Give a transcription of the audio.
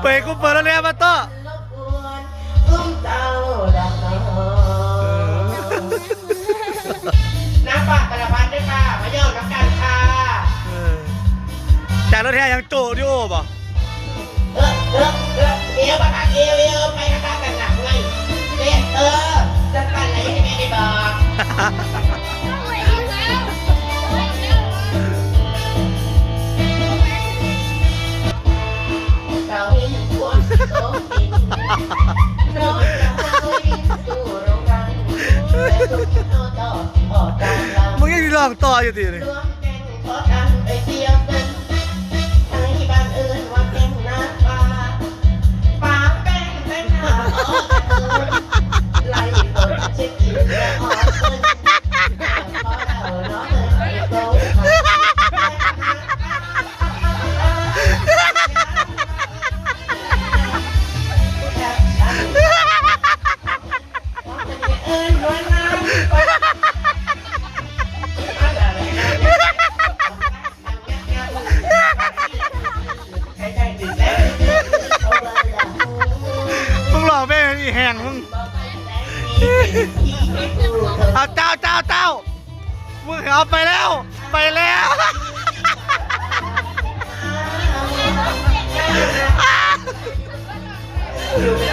ไปกูเปิดแล้วเนี่ยมาต่อน้ำปากกระพันด้วยค่ะมาเยี่ยมน้ำกันค่ะจากรถแห่ยังโจดิโอป่ะเอวปะคะเอวไปข้างกันหนักไงเนี่ยจะกันอะไรให้แม่ได้บอกเราเห็นควงโตกินโน้ตเราเห็นสู่โรงรังแต่ทุกโน้ตออกจากเรา มึงยังลองต่ออยู่ดีเลย รวมแก่งขอกันไปเที่ยวกันให้บ้านอื่นว่าแก่งนาป่าป่าแป้งแต่งหน้าออกกันไล่ฝนเช็ดกินและออกเงินขอเราเนาะเงินไปโตเอิ้นวันนั้น มึงหล่อแม่งอีแหงมึงเอาเจ้ามึงเอาไปแล้วอยู่ใน